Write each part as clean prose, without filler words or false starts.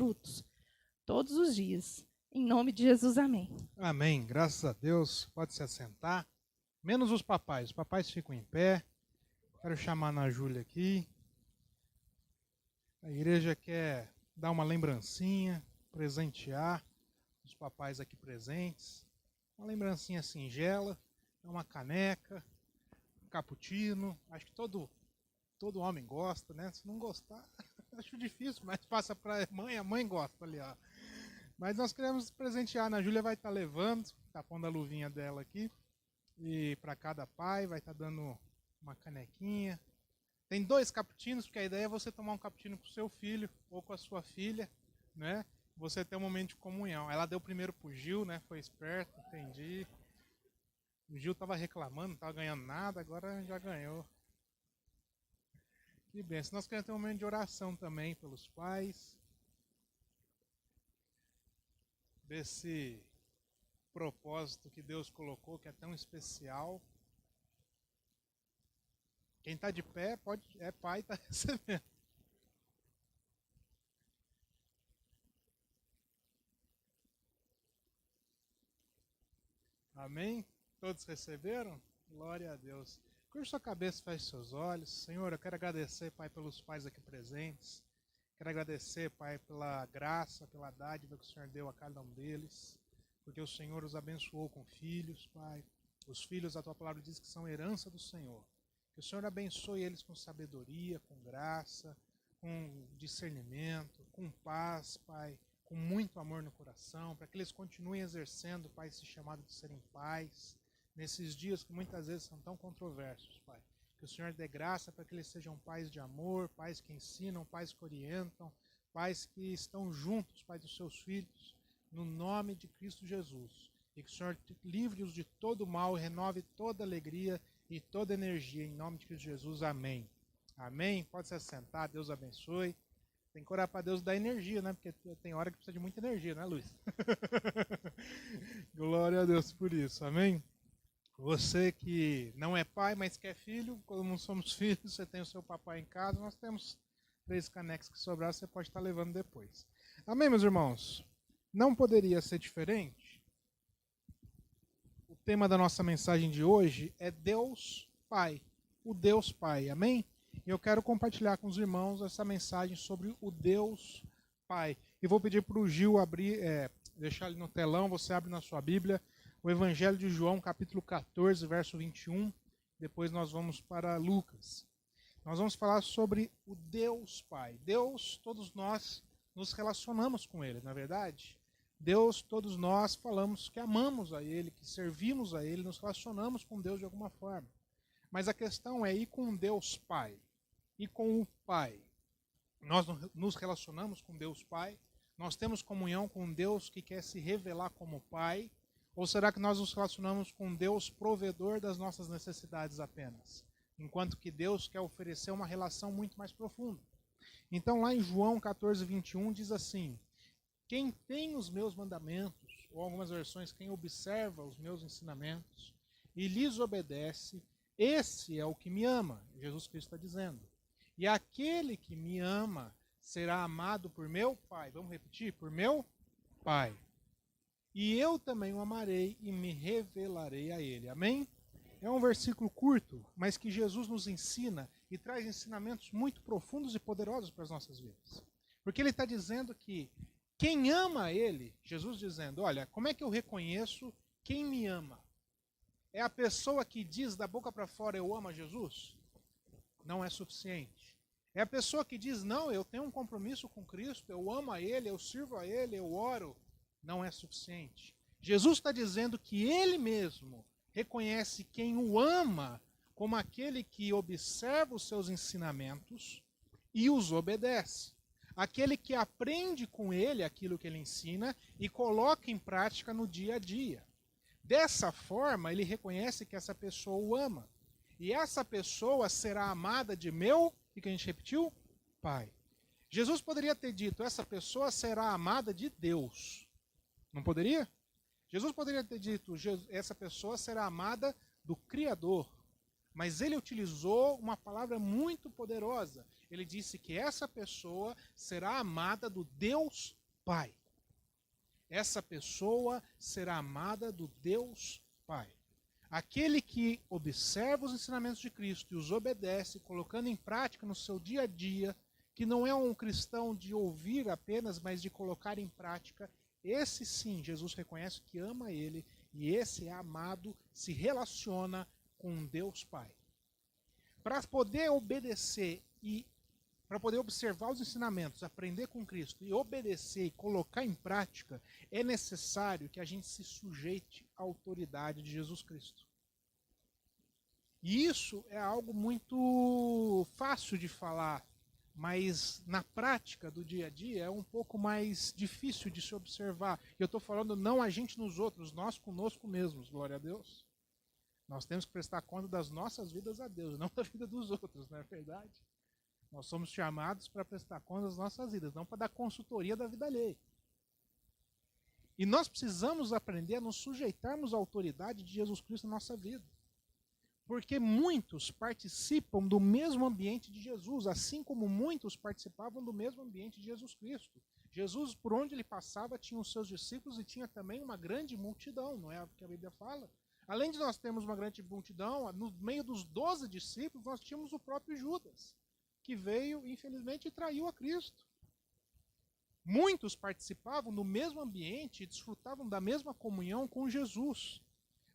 minutos, todos os dias. Em nome de Jesus, amém. Amém. Graças a Deus. Pode se assentar. Menos os papais. Os papais ficam em pé. Quero chamar a Ana Júlia aqui. A igreja quer dar uma lembrancinha, presentear os papais aqui presentes. Uma lembrancinha singela, uma caneca, um cappuccino. Acho que todo homem gosta, né? Se não gostar, acho difícil, mas passa para a mãe gosta ali, ó. Mas nós queremos presentear, a Ana Júlia vai estar levando, tá pondo a luvinha dela aqui. E para cada pai vai estar dando uma canequinha. Tem 2 cappuccinos, porque a ideia é você tomar um cappuccino com o seu filho ou com a sua filha, né? Você ter um momento de comunhão. Ela deu primeiro pro Gil, né? Foi esperto, entendi. O Gil estava reclamando, não estava ganhando nada, agora já ganhou. Que benção. Nós queremos ter um momento de oração também pelos pais. Desse propósito que Deus colocou, que é tão especial. Quem está de pé é pai, está recebendo. Amém? Todos receberam? Glória a Deus. Curva sua cabeça, feche seus olhos. Senhor, eu quero agradecer, Pai, pelos pais aqui presentes. Quero agradecer, Pai, pela graça, pela dádiva que o Senhor deu a cada um deles. Porque o Senhor os abençoou com filhos, Pai. Os filhos, a Tua palavra diz que são herança do Senhor. Que o Senhor abençoe eles com sabedoria, com graça, com discernimento, com paz, Pai. Com muito amor no coração, para que eles continuem exercendo, Pai, esse chamado de serem pais. Nesses dias que muitas vezes são tão controversos, Pai. Que o Senhor dê graça para que eles sejam pais de amor, pais que ensinam, pais que orientam, pais que estão juntos, Pai, dos seus filhos, no nome de Cristo Jesus. E que o Senhor livre-os de todo mal e renove toda alegria e toda energia, em nome de Cristo Jesus. Amém. Amém. Pode se assentar, Deus abençoe. Tem que orar para Deus dar energia, né? Porque tem hora que precisa de muita energia, né, Luiz? Glória a Deus por isso, amém? Você que não é pai, mas que é filho, como somos filhos, você tem o seu papai em casa, nós temos 3 canecas que sobraram, você pode estar levando depois. Amém, meus irmãos? Não poderia ser diferente. O tema da nossa mensagem de hoje é Deus Pai, o Deus Pai, amém? E eu quero compartilhar com os irmãos essa mensagem sobre o Deus Pai. E vou pedir para o Gil abrir, deixar ali no telão, você abre na sua Bíblia, o Evangelho de João, capítulo 14, verso 21. Depois nós vamos para Lucas. Nós vamos falar sobre o Deus Pai. Deus, todos nós nos relacionamos com Ele, não é verdade? Deus, todos nós falamos que amamos a Ele, que servimos a Ele, nos relacionamos com Deus de alguma forma. Mas a questão é ir com Deus Pai, e com o Pai. Nós nos relacionamos com Deus Pai? Nós temos comunhão com Deus que quer se revelar como Pai? Ou será que nós nos relacionamos com Deus provedor das nossas necessidades apenas? Enquanto que Deus quer oferecer uma relação muito mais profunda. Então lá em João 14, 21 diz assim: quem tem os meus mandamentos, ou algumas versões, quem observa os meus ensinamentos e lhes obedece, esse é o que me ama, Jesus Cristo está dizendo. E aquele que me ama será amado por meu Pai. Vamos repetir? Por meu Pai. E eu também o amarei e me revelarei a ele. Amém? É um versículo curto, mas que Jesus nos ensina e traz ensinamentos muito profundos e poderosos para as nossas vidas. Porque ele está dizendo que quem ama ele, Jesus dizendo, olha, como é que eu reconheço quem me ama? É a pessoa que diz da boca para fora, eu amo a Jesus? Não é suficiente. É a pessoa que diz, não, eu tenho um compromisso com Cristo, eu amo a Ele, eu sirvo a Ele, eu oro. Não é suficiente. Jesus está dizendo que Ele mesmo reconhece quem o ama como aquele que observa os seus ensinamentos e os obedece. Aquele que aprende com Ele aquilo que Ele ensina e coloca em prática no dia a dia. Dessa forma, Ele reconhece que essa pessoa o ama. E essa pessoa será amada de meu, o que a gente repetiu? Pai. Jesus poderia ter dito, essa pessoa será amada de Deus. Não poderia? Jesus poderia ter dito, essa pessoa será amada do Criador. Mas ele utilizou uma palavra muito poderosa. Ele disse que essa pessoa será amada do Deus Pai. Essa pessoa será amada do Deus Pai. Aquele que observa os ensinamentos de Cristo e os obedece, colocando em prática no seu dia a dia, que não é um cristão de ouvir apenas, mas de colocar em prática, esse sim, Jesus reconhece que ama ele, e esse é amado, se relaciona com Deus Pai. Para poder obedecer e para poder observar os ensinamentos, aprender com Cristo e obedecer e colocar em prática, é necessário que a gente se sujeite à autoridade de Jesus Cristo. E isso é algo muito fácil de falar, mas na prática do dia a dia é um pouco mais difícil de se observar. Eu estou falando não a gente nos outros, nós conosco mesmos, glória a Deus. Nós temos que prestar conta das nossas vidas a Deus, não da vida dos outros, não é verdade? Nós somos chamados para prestar conta das nossas vidas, não para dar consultoria da vida alheia. E nós precisamos aprender a nos sujeitarmos à autoridade de Jesus Cristo na nossa vida. Porque muitos participam do mesmo ambiente de Jesus, assim como muitos participavam do mesmo ambiente de Jesus Cristo. Jesus, por onde ele passava, tinha os seus discípulos e tinha também uma grande multidão, não é o que a Bíblia fala? Além de nós termos uma grande multidão, no meio dos 12 discípulos, nós tínhamos o próprio Judas, que veio, infelizmente, e traiu a Cristo. Muitos participavam do mesmo ambiente e desfrutavam da mesma comunhão com Jesus.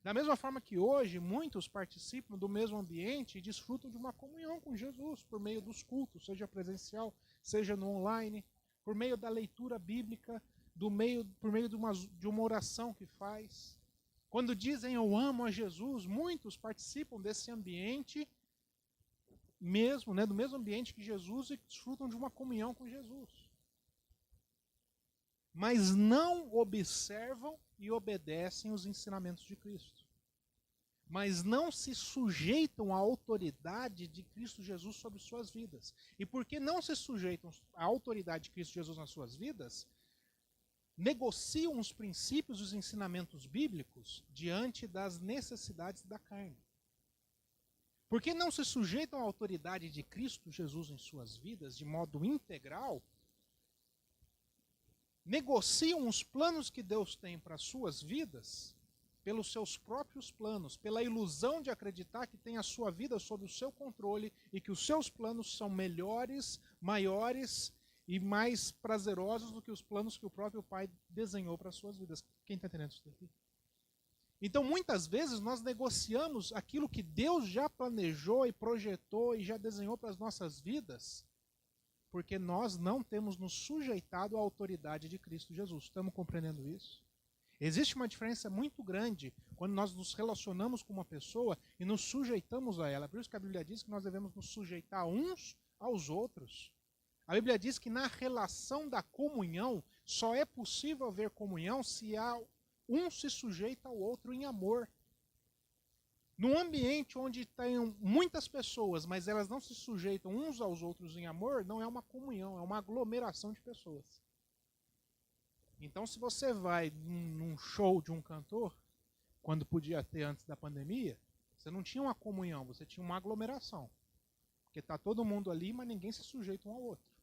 Da mesma forma que hoje, muitos participam do mesmo ambiente e desfrutam de uma comunhão com Jesus, por meio dos cultos, seja presencial, seja no online, por meio da leitura bíblica, por meio de uma oração que faz. Quando dizem eu amo a Jesus, muitos participam desse ambiente mesmo, do mesmo ambiente que Jesus e desfrutam de uma comunhão com Jesus. Mas não observam e obedecem os ensinamentos de Cristo. Mas não se sujeitam à autoridade de Cristo Jesus sobre suas vidas. E porque não se sujeitam à autoridade de Cristo Jesus nas suas vidas, negociam os princípios e os ensinamentos bíblicos diante das necessidades da carne. Porque não se sujeitam à autoridade de Cristo Jesus em suas vidas de modo integral, negociam os planos que Deus tem para suas vidas pelos seus próprios planos, pela ilusão de acreditar que tem a sua vida sob o seu controle e que os seus planos são melhores, maiores e mais prazerosos do que os planos que o próprio Pai desenhou para as suas vidas. Quem está entendendo isso daqui? Então, muitas vezes, nós negociamos aquilo que Deus já planejou e projetou e já desenhou para as nossas vidas, porque nós não temos nos sujeitado à autoridade de Cristo Jesus. Estamos compreendendo isso? Existe uma diferença muito grande quando nós nos relacionamos com uma pessoa e nos sujeitamos a ela. Por isso que a Bíblia diz que nós devemos nos sujeitar uns aos outros. A Bíblia diz que na relação da comunhão, só é possível haver comunhão se um se sujeita ao outro em amor. Num ambiente onde tem muitas pessoas, mas elas não se sujeitam uns aos outros em amor, não é uma comunhão, é uma aglomeração de pessoas. Então, se você vai num show de um cantor, quando podia ter antes da pandemia, você não tinha uma comunhão, você tinha uma aglomeração. Porque está todo mundo ali, mas ninguém se sujeita um ao outro.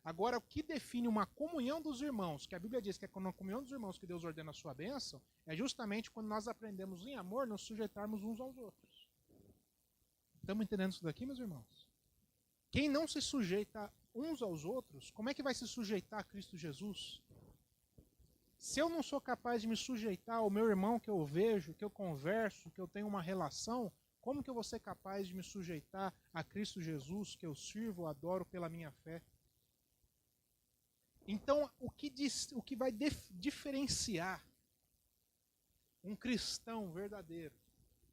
Agora, o que define uma comunhão dos irmãos, que a Bíblia diz que é na comunhão dos irmãos que Deus ordena a sua bênção, é justamente quando nós aprendemos em amor nos sujeitarmos uns aos outros. Estamos entendendo isso daqui, meus irmãos? Quem não se sujeita uns aos outros, como é que vai se sujeitar a Cristo Jesus? Se eu não sou capaz de me sujeitar ao meu irmão que eu vejo, que eu converso, que eu tenho uma relação, como que eu vou ser capaz de me sujeitar a Cristo Jesus, que eu sirvo, adoro pela minha fé? Então, o que vai diferenciar um cristão verdadeiro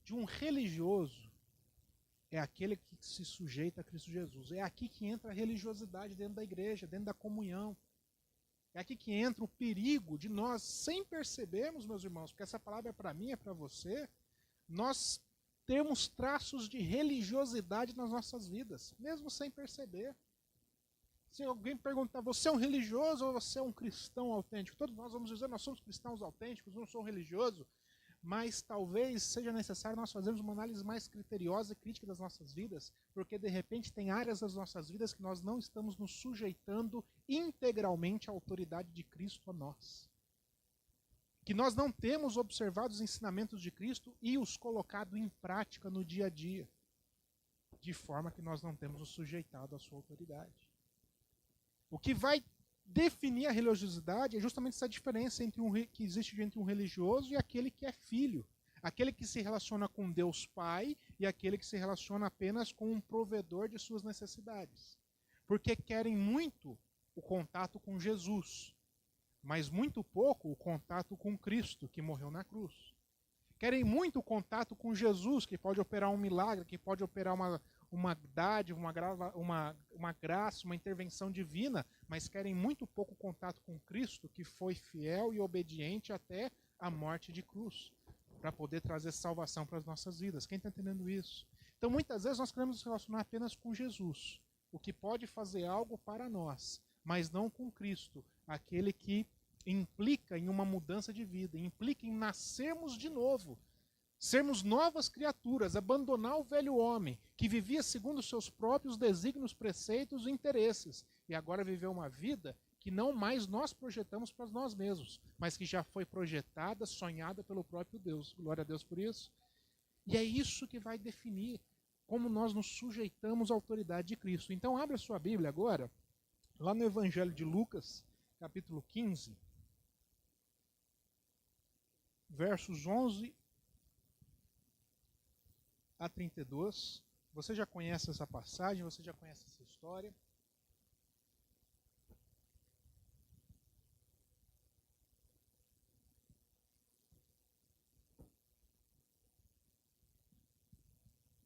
de um religioso é aquele que se sujeita a Cristo Jesus. É aqui que entra a religiosidade dentro da igreja, dentro da comunhão. É aqui que entra o perigo de nós, sem percebermos, meus irmãos, porque essa palavra é para mim, é para você, nós temos traços de religiosidade nas nossas vidas, mesmo sem perceber. Se alguém perguntar, você é um religioso ou você é um cristão autêntico? Todos nós vamos dizer, nós somos cristãos autênticos, não sou um religioso. mas talvez seja necessário nós fazermos uma análise mais criteriosa e crítica das nossas vidas, porque de repente tem áreas das nossas vidas que nós não estamos nos sujeitando integralmente à autoridade de Cristo a nós. Que nós não temos observado os ensinamentos de Cristo e os colocado em prática no dia a dia, de forma que nós não temos nos sujeitado à sua autoridade. O que vai definir a religiosidade é justamente essa diferença que existe entre um religioso e aquele que é filho. Aquele que se relaciona com Deus Pai e aquele que se relaciona apenas com um provedor de suas necessidades. Porque querem muito o contato com Jesus, mas muito pouco o contato com Cristo, que morreu na cruz. Querem muito o contato com Jesus, que pode operar um milagre, que pode operar uma dádiva, uma graça, uma intervenção divina, mas querem muito pouco contato com Cristo, que foi fiel e obediente até a morte de cruz, para poder trazer salvação para as nossas vidas. Quem está entendendo isso? Então, muitas vezes nós queremos nos relacionar apenas com Jesus, o que pode fazer algo para nós, mas não com Cristo, aquele que implica em uma mudança de vida, implica em nascermos de novo, sermos novas criaturas, abandonar o velho homem, que vivia segundo os seus próprios desígnios, preceitos e interesses, e agora viver uma vida que não mais nós projetamos para nós mesmos, mas que já foi projetada, sonhada pelo próprio Deus. Glória a Deus por isso. E é isso que vai definir como nós nos sujeitamos à autoridade de Cristo. Então, abra sua Bíblia agora, lá no Evangelho de Lucas, capítulo 15, versos 11 a 32. Você já conhece essa passagem, você já conhece essa história.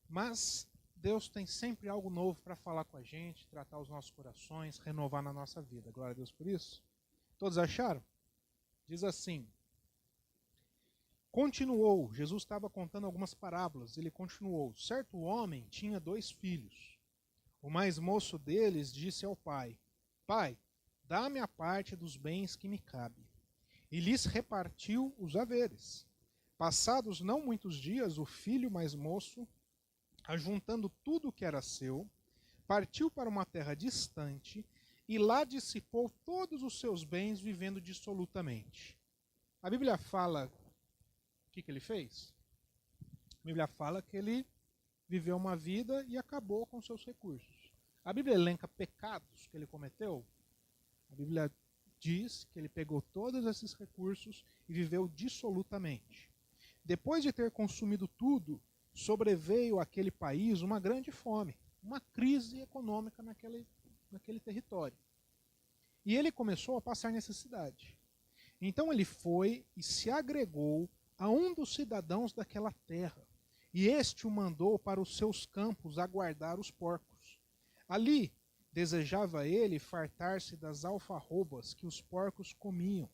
Mas Deus tem sempre algo novo para falar com a gente, tratar os nossos corações, renovar na nossa vida. Glória a Deus por isso. Todos acharam? Diz assim: continuou, Jesus estava contando algumas parábolas, ele continuou: certo homem tinha 2 filhos. O mais moço deles disse ao pai: Pai, dá-me a parte dos bens que me cabe. E lhes repartiu os haveres. Passados não muitos dias, o filho mais moço, ajuntando tudo o que era seu, partiu para uma terra distante e lá dissipou todos os seus bens, vivendo dissolutamente. A Bíblia fala o que ele fez? A Bíblia fala que ele viveu uma vida e acabou com seus recursos. A Bíblia elenca pecados que ele cometeu. A Bíblia diz que ele pegou todos esses recursos e viveu dissolutamente. Depois de ter consumido tudo, sobreveio àquele país uma grande fome, uma crise econômica naquele território. E ele começou a passar necessidade. Então ele foi e se agregou a um dos cidadãos daquela terra, e este o mandou para os seus campos a guardar os porcos. Ali desejava ele fartar-se das alfarrobas que os porcos comiam,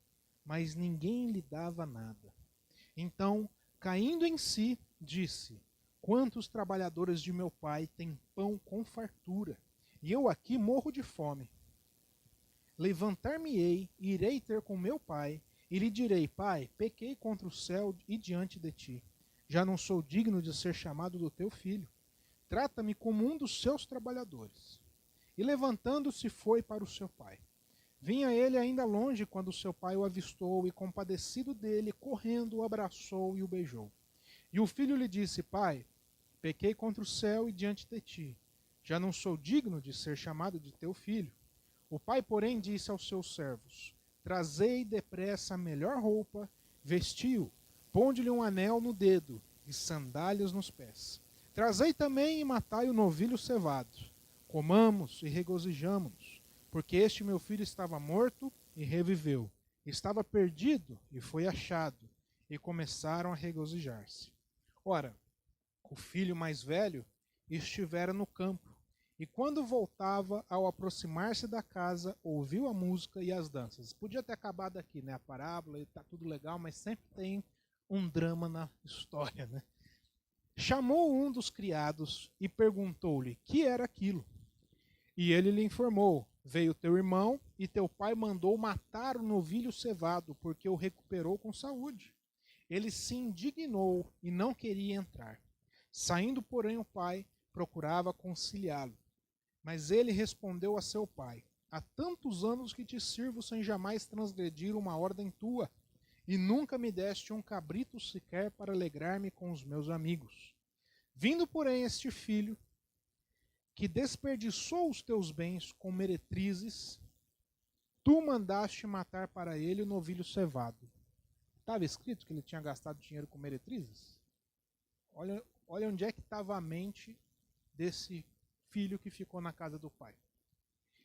mas ninguém lhe dava nada. Então, caindo em si, disse: quantos trabalhadores de meu pai têm pão com fartura, e eu aqui morro de fome. Levantar-me-ei e irei ter com meu pai, e lhe direi: Pai, pequei contra o céu e diante de ti. Já não sou digno de ser chamado do teu filho. Trata-me como um dos seus trabalhadores. E levantando-se foi para o seu pai. Vinha ele ainda longe quando seu pai o avistou, e compadecido dele, correndo, o abraçou e o beijou. E o filho lhe disse: Pai, pequei contra o céu e diante de ti. Já não sou digno de ser chamado de teu filho. O pai, porém, disse aos seus servos: trazei depressa a melhor roupa, vestiu, ponde-lhe um anel no dedo e sandálias nos pés. Trazei também e matai o novilho cevado. Comamos e regozijamo-nos, porque este meu filho estava morto e reviveu. Estava perdido e foi achado. E começaram a regozijar-se. Ora, o filho mais velho estivera no campo, e quando voltava, ao aproximar-se da casa, ouviu a música e as danças. Podia ter acabado aqui, né? A parábola, está tudo legal, mas sempre tem um drama na história, né? Chamou um dos criados e perguntou-lhe que era aquilo. E ele lhe informou: veio teu irmão e teu pai mandou matar o novilho cevado, porque o recuperou com saúde. Ele se indignou e não queria entrar. Saindo, porém, o pai procurava conciliá-lo. Mas ele respondeu a seu pai: há tantos anos que te sirvo sem jamais transgredir uma ordem tua, e nunca me deste um cabrito sequer para alegrar-me com os meus amigos. Vindo, porém, este filho, que desperdiçou os teus bens com meretrizes, tu mandaste matar para ele o novilho cevado. Estava escrito que ele tinha gastado dinheiro com meretrizes? Olha onde é que estava a mente desse filho que ficou na casa do pai.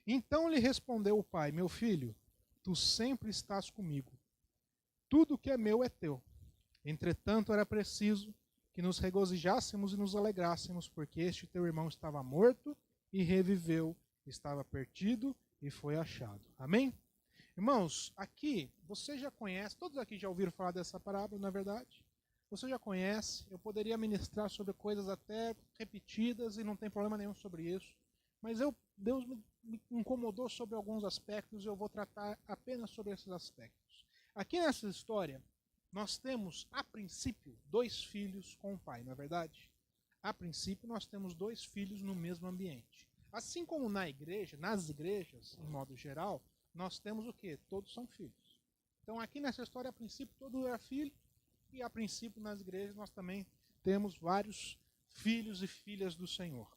Então lhe respondeu o pai: meu filho, tu sempre estás comigo. Tudo que é meu é teu. Entretanto, era preciso que nos regozijássemos e nos alegrássemos, porque este teu irmão estava morto e reviveu, estava perdido e foi achado. Amém? Irmãos, aqui você já conhece, todos aqui já ouviram falar dessa parábola, não é verdade? Você já conhece, eu poderia ministrar sobre coisas até repetidas e não tem problema nenhum sobre isso, mas Deus me incomodou sobre alguns aspectos e eu vou tratar apenas sobre esses aspectos. Aqui nessa história, nós temos, a princípio, 2 filhos com o pai, não é verdade? A princípio, nós temos 2 filhos no mesmo ambiente. Assim como na igreja, nas igrejas, em modo geral, nós temos o quê? Todos são filhos. Então aqui nessa história, a princípio, todo é filho, e a princípio nas igrejas nós também temos vários filhos e filhas do Senhor.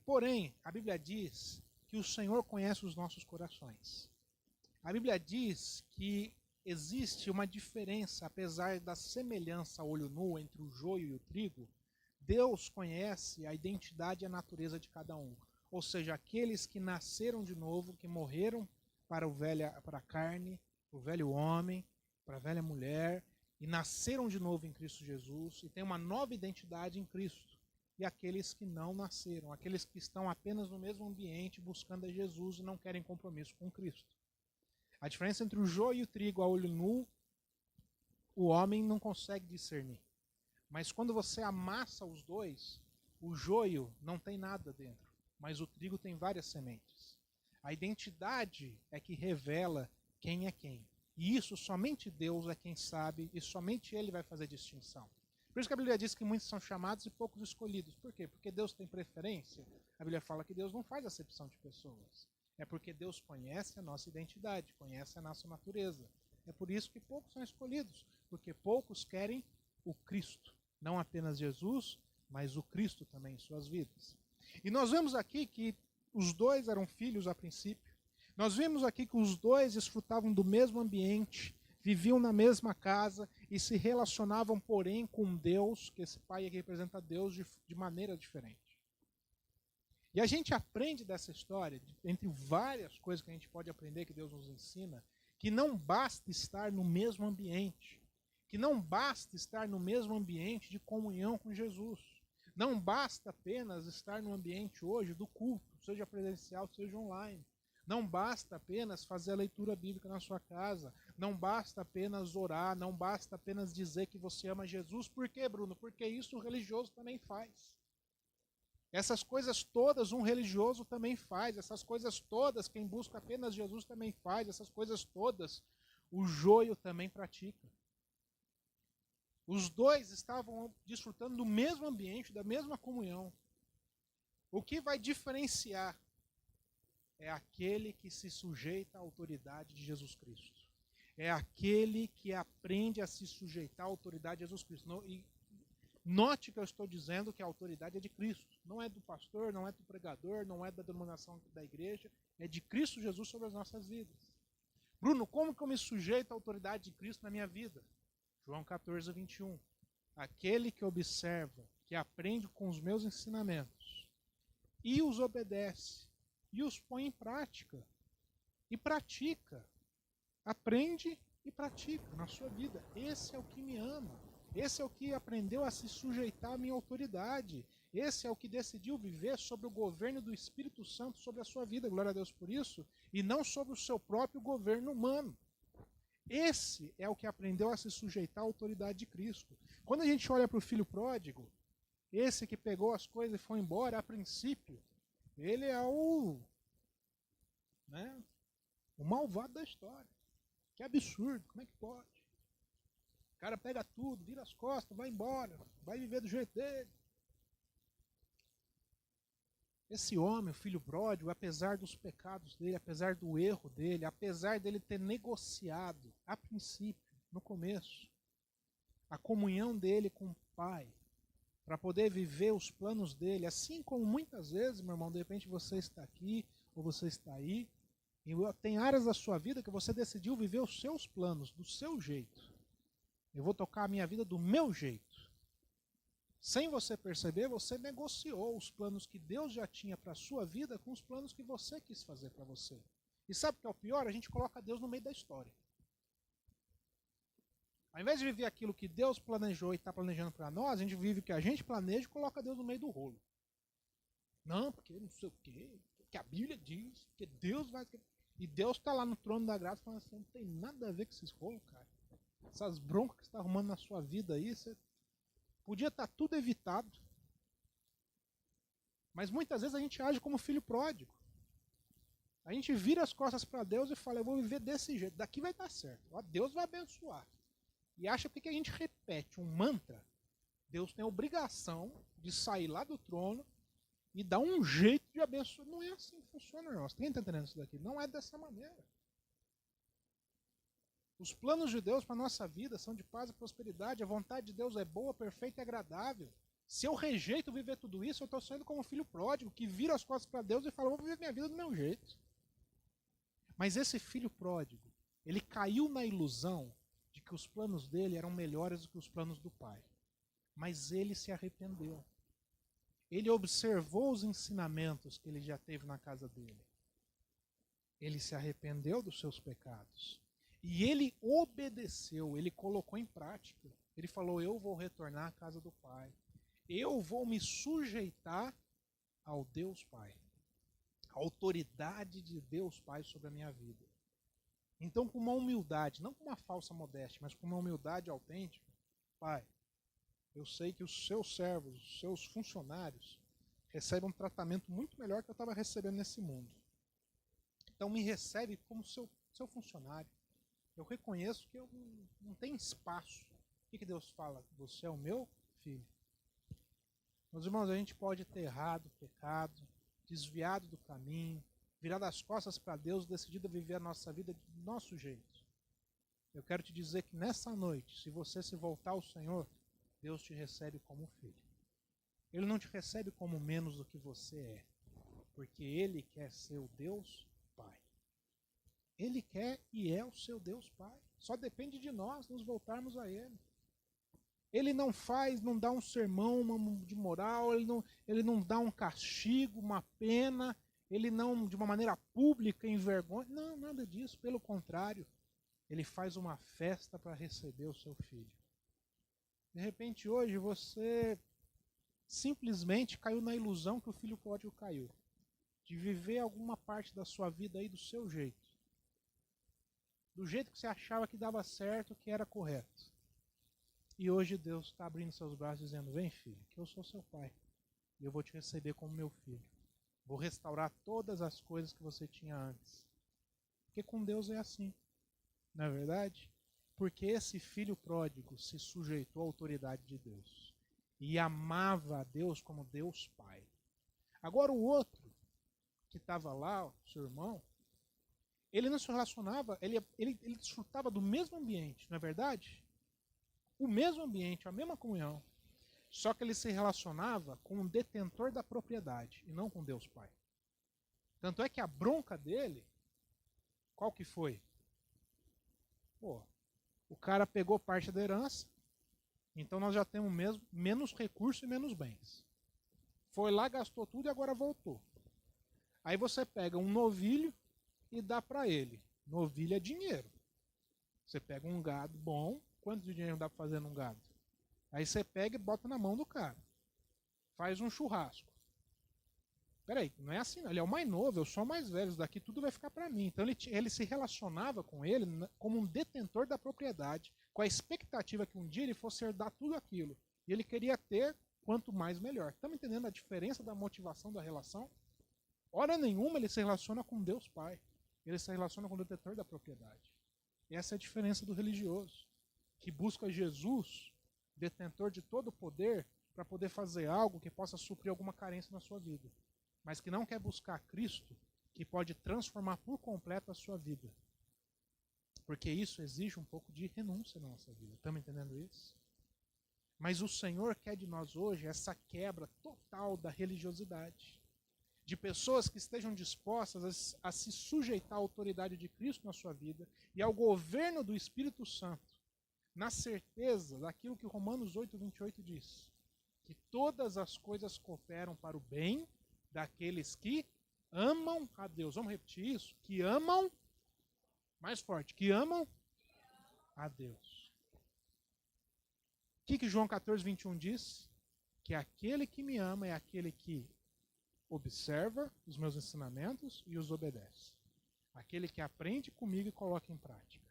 Porém, a Bíblia diz que o Senhor conhece os nossos corações. A Bíblia diz que existe uma diferença, apesar da semelhança a olho nu entre o joio e o trigo, Deus conhece a identidade e a natureza de cada um. Ou seja, aqueles que nasceram de novo, que morreram para a carne, para o velho homem, para a velha mulher, e nasceram de novo em Cristo Jesus, e têm uma nova identidade em Cristo. E aqueles que não nasceram, aqueles que estão apenas no mesmo ambiente buscando a Jesus e não querem compromisso com Cristo. A diferença entre o joio e o trigo a olho nu, o homem não consegue discernir. Mas quando você amassa os dois, o joio não tem nada dentro, mas o trigo tem várias sementes. A identidade é que revela quem é quem. E isso somente Deus é quem sabe e somente Ele vai fazer distinção. Por isso que a Bíblia diz que muitos são chamados e poucos escolhidos. Por quê? Porque Deus tem preferência. A Bíblia fala que Deus não faz acepção de pessoas. É porque Deus conhece a nossa identidade, conhece a nossa natureza. É por isso que poucos são escolhidos, porque poucos querem o Cristo. Não apenas Jesus, mas o Cristo também em suas vidas. E nós vemos aqui que os 2 eram filhos a princípio. Nós vimos aqui que os 2 desfrutavam do mesmo ambiente, viviam na mesma casa e se relacionavam, porém, com Deus, que esse pai aqui representa Deus, de maneira diferente. E a gente aprende dessa história, entre várias coisas que a gente pode aprender que Deus nos ensina, que não basta estar no mesmo ambiente, que não basta estar no mesmo ambiente de comunhão com Jesus. Não basta apenas estar no ambiente hoje do culto, seja presencial, seja online. Não basta apenas fazer a leitura bíblica na sua casa. Não basta apenas orar. Não basta apenas dizer que você ama Jesus. Por quê, Bruno? Porque isso o religioso também faz. Essas coisas todas um religioso também faz. Essas coisas todas quem busca apenas Jesus também faz. Essas coisas todas o joio também pratica. Os 2 estavam desfrutando do mesmo ambiente, da mesma comunhão. O que vai diferenciar é aquele que se sujeita à autoridade de Jesus Cristo. É aquele que aprende a se sujeitar à autoridade de Jesus Cristo. E note que eu estou dizendo que a autoridade é de Cristo. Não é do pastor, não é do pregador, não é da denominação da igreja. É de Cristo Jesus sobre as nossas vidas. Bruno, como que eu me sujeito à autoridade de Cristo na minha vida? João 14, 21. Aquele que observa, que aprende com os meus ensinamentos e os obedece e os põe em prática e pratica, aprende e pratica na sua vida. Esse é o que me ama. Esse é o que aprendeu a se sujeitar à minha autoridade. Esse é o que decidiu viver sobre o governo do Espírito Santo sobre a sua vida, glória a Deus por isso, e não sobre o seu próprio governo humano. Esse é o que aprendeu a se sujeitar à autoridade de Cristo. Quando a gente olha para o filho pródigo, esse que pegou as coisas e foi embora, a princípio, ele é o malvado da história. Que absurdo, como é que pode? O cara pega tudo, vira as costas, vai embora, vai viver do jeito dele. Esse homem, o filho pródigo, apesar dos pecados dele, apesar do erro dele, apesar dele ter negociado, a princípio, no começo, a comunhão dele com o Pai, para poder viver os planos dele, assim como muitas vezes, meu irmão, de repente você está aqui, ou você está aí, e tem áreas da sua vida que você decidiu viver os seus planos, do seu jeito. Eu vou tocar a minha vida do meu jeito. Sem você perceber, você negociou os planos que Deus já tinha para a sua vida com os planos que você quis fazer para você. E sabe o que é o pior? A gente coloca Deus no meio da história. Ao invés de viver aquilo que Deus planejou e está planejando para nós, a gente vive o que a gente planeja e coloca Deus no meio do rolo. Não, porque não sei o quê, porque a Bíblia diz, que Deus vai... E Deus está lá no trono da graça falando assim, não tem nada a ver com esses rolos, cara. Essas broncas que você está arrumando na sua vida aí, você... Podia estar tudo evitado. Mas muitas vezes a gente age como filho pródigo. A gente vira as costas para Deus e fala, eu vou viver desse jeito, daqui vai dar certo. Ó, Deus vai abençoar. E acha que a gente repete um mantra, Deus tem a obrigação de sair lá do trono e dar um jeito de abençoar. Não é assim que funciona, irmãos. Quem está entendendo isso daqui? Não é dessa maneira. Os planos de Deus para a nossa vida são de paz e prosperidade. A vontade de Deus é boa, perfeita e agradável. Se eu rejeito viver tudo isso, eu estou sendo como um filho pródigo que vira as costas para Deus e fala, vou viver minha vida do meu jeito. Mas esse filho pródigo, ele caiu na ilusão de que os planos dele eram melhores do que os planos do pai. Mas ele se arrependeu. Ele observou os ensinamentos que ele já teve na casa dele. Ele se arrependeu dos seus pecados. E ele obedeceu, ele colocou em prática. Ele falou, eu vou retornar à casa do Pai. Eu vou me sujeitar ao Deus Pai. A autoridade de Deus Pai sobre a minha vida. Então, com uma humildade, não com uma falsa modéstia, mas com uma humildade autêntica, Pai, eu sei que os seus servos, os seus funcionários, recebem um tratamento muito melhor que eu estava recebendo nesse mundo. Então, me recebe como seu funcionário. Eu reconheço que eu não tenho espaço. O que Deus fala? Você é o meu filho. Meus irmãos, a gente pode ter errado, pecado, desviado do caminho, virado as costas para Deus, decidido a viver a nossa vida do nosso jeito. Eu quero te dizer que nessa noite, se você se voltar ao Senhor, Deus te recebe como filho. Ele não te recebe como menos do que você é, porque Ele quer ser o Deus Pai. Ele quer e é o seu Deus Pai. Só depende de nós nos voltarmos a Ele. Ele não dá um sermão de moral, ele não dá um castigo, uma pena, ele não, de uma maneira pública, envergonha. Não, nada disso. Pelo contrário, ele faz uma festa para receber o seu filho. De repente, hoje, você simplesmente caiu na ilusão que o filho pródigo caiu. De viver alguma parte da sua vida aí do seu jeito. Do jeito que você achava que dava certo, que era correto. E hoje Deus está abrindo seus braços dizendo, vem filho, que eu sou seu pai. E eu vou te receber como meu filho. Vou restaurar todas as coisas que você tinha antes. Porque com Deus é assim. Não é verdade? Porque esse filho pródigo se sujeitou à autoridade de Deus. E amava a Deus como Deus Pai. Agora o outro, que estava lá, o seu irmão, ele não se relacionava, ele desfrutava do mesmo ambiente, não é verdade? O mesmo ambiente, a mesma comunhão. Só que ele se relacionava com o detentor da propriedade e não com Deus Pai. Tanto é que a bronca dele, qual que foi? Pô, o cara pegou parte da herança, então nós já temos menos recursos e menos bens. Foi lá, gastou tudo e agora voltou. Aí você pega um novilho e dá para ele. Novilho é dinheiro. Você pega um gado bom, quanto de dinheiro dá para fazer num gado? Aí você pega e bota na mão do cara. Faz um churrasco. Peraí, não é assim não. Ele é o mais novo, eu sou o mais velho. Isso daqui tudo vai ficar para mim. Então ele se relacionava com ele como um detentor da propriedade, com a expectativa que um dia ele fosse herdar tudo aquilo. E ele queria ter quanto mais melhor. Estamos entendendo a diferença da motivação da relação? Hora nenhuma ele se relaciona com Deus Pai. Ele se relaciona com o detentor da propriedade. E essa é a diferença do religioso. que busca Jesus, detentor de todo o poder, para poder fazer algo que possa suprir alguma carência na sua vida, mas que não quer buscar Cristo, que pode transformar por completo a sua vida. Porque isso exige um pouco de renúncia na nossa vida. Estamos entendendo isso? Mas o Senhor quer de nós hoje essa quebra total da religiosidade. De pessoas que estejam dispostas a se sujeitar à autoridade de Cristo na sua vida e ao governo do Espírito Santo, na certeza daquilo que Romanos 8:28 diz, que todas as coisas cooperam para o bem daqueles que amam a Deus. Vamos repetir isso? Que amam, mais forte, que amam a Deus. O que João 14:21 diz? Que aquele que me ama é aquele que observa os meus ensinamentos e os obedece. Aquele que aprende comigo e coloca em prática.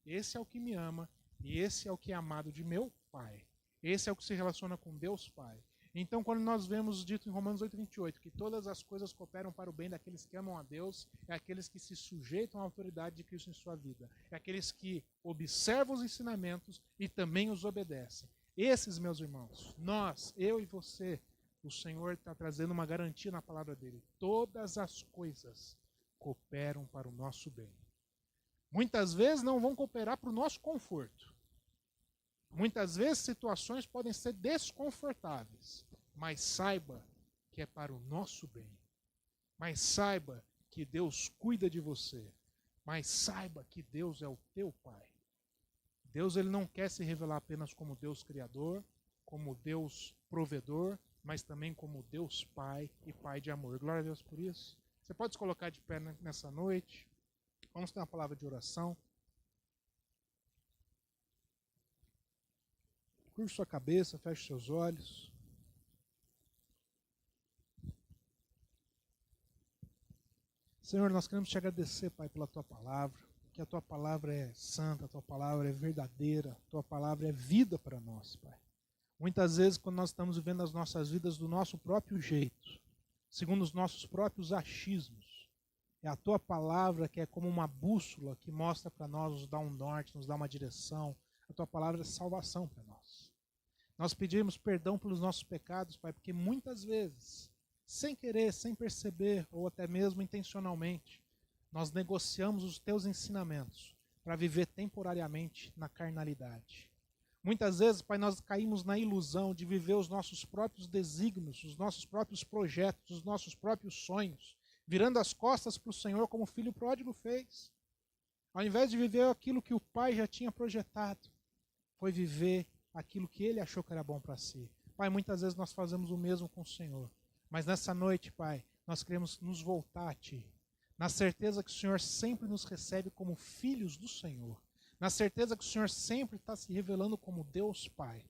Esse é o que me ama e esse é o que é amado de meu Pai. Esse é o que se relaciona com Deus Pai. Então, quando nós vemos dito em Romanos 8:28 que todas as coisas cooperam para o bem daqueles que amam a Deus, é aqueles que se sujeitam à autoridade de Cristo em sua vida. É aqueles que observam os ensinamentos e também os obedecem. Esses, meus irmãos, nós, eu e você, o Senhor está trazendo uma garantia na palavra dele. Todas as coisas cooperam para o nosso bem. Muitas vezes não vão cooperar para o nosso conforto. Muitas vezes situações podem ser desconfortáveis, mas saiba que é para o nosso bem. Mas saiba que Deus cuida de você. Mas saiba que Deus é o teu Pai. Deus ele não quer se revelar apenas como Deus Criador, como Deus Provedor, mas também como Deus Pai e Pai de amor. Glória a Deus por isso. Você pode se colocar de pé nessa noite. Vamos ter uma palavra de oração. Curva sua cabeça, feche seus olhos. Senhor, nós queremos te agradecer, Pai, pela tua palavra. Que a tua palavra é santa, a tua palavra é verdadeira, a tua palavra é vida para nós, Pai. Muitas vezes, quando nós estamos vivendo as nossas vidas do nosso próprio jeito, segundo os nossos próprios achismos, é a tua palavra que é como uma bússola que mostra para nós, nos dá um norte, nos dá uma direção. A tua palavra é salvação para nós. Nós pedimos perdão pelos nossos pecados, Pai, porque muitas vezes, sem querer, sem perceber, ou até mesmo intencionalmente, nós negociamos os teus ensinamentos para viver temporariamente na carnalidade. Muitas vezes, Pai, nós caímos na ilusão de viver os nossos próprios desígnios, os nossos próprios projetos, os nossos próprios sonhos, virando as costas para o Senhor como o filho pródigo fez. Ao invés de viver aquilo que o Pai já tinha projetado, foi viver aquilo que Ele achou que era bom para si. Pai, muitas vezes nós fazemos o mesmo com o Senhor. Mas nessa noite, Pai, nós queremos nos voltar a Ti. Na certeza que o Senhor sempre nos recebe como filhos do Senhor. Na certeza que o Senhor sempre está se revelando como Deus Pai.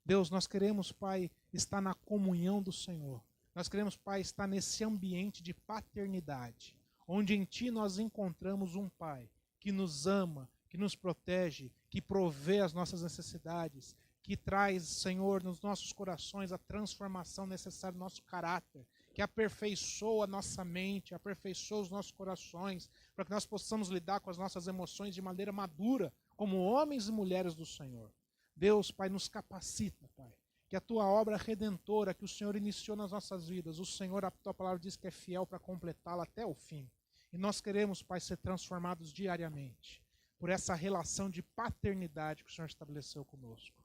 Deus, nós queremos, Pai, estar na comunhão do Senhor. Nós queremos, Pai, estar nesse ambiente de paternidade, onde em Ti nós encontramos um Pai que nos ama, que nos protege, que provê as nossas necessidades, que traz, Senhor, nos nossos corações a transformação necessária no nosso caráter, que aperfeiçoa a nossa mente, aperfeiçoa os nossos corações, para que nós possamos lidar com as nossas emoções de maneira madura, como homens e mulheres do Senhor. Deus, Pai, nos capacita, Pai, que a Tua obra redentora que o Senhor iniciou nas nossas vidas, o Senhor, a Tua palavra diz que é fiel para completá-la até o fim. E nós queremos, Pai, ser transformados diariamente por essa relação de paternidade que o Senhor estabeleceu conosco.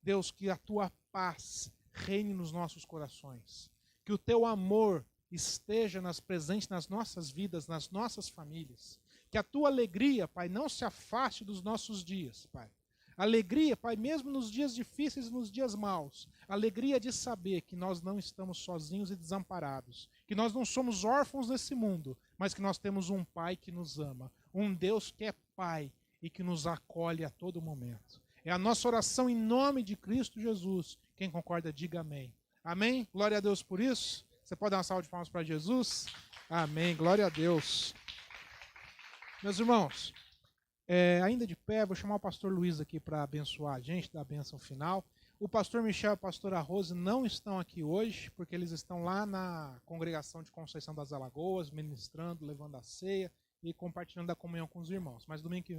Deus, que a Tua paz reine nos nossos corações, que o Teu amor esteja presente nas nossas vidas, nas nossas famílias, que a Tua alegria, Pai, não se afaste dos nossos dias, Pai. Alegria, Pai, mesmo nos dias difíceis e nos dias maus, alegria de saber que nós não estamos sozinhos e desamparados, que nós não somos órfãos nesse mundo, mas que nós temos um Pai que nos ama, um Deus que é Pai e que nos acolhe a todo momento. É a nossa oração em nome de Cristo Jesus. Quem concorda, diga amém. Amém? Glória a Deus por isso. Você pode dar uma salva de palmas para Jesus? Amém. Glória a Deus. Meus irmãos, ainda de pé, vou chamar o pastor Luiz aqui para abençoar a gente, dar a bênção final. O pastor Michel e a pastora Rose não estão aqui hoje, porque eles estão lá na congregação de Conceição das Alagoas, ministrando, levando a ceia e compartilhando a comunhão com os irmãos. Mas domingo que vem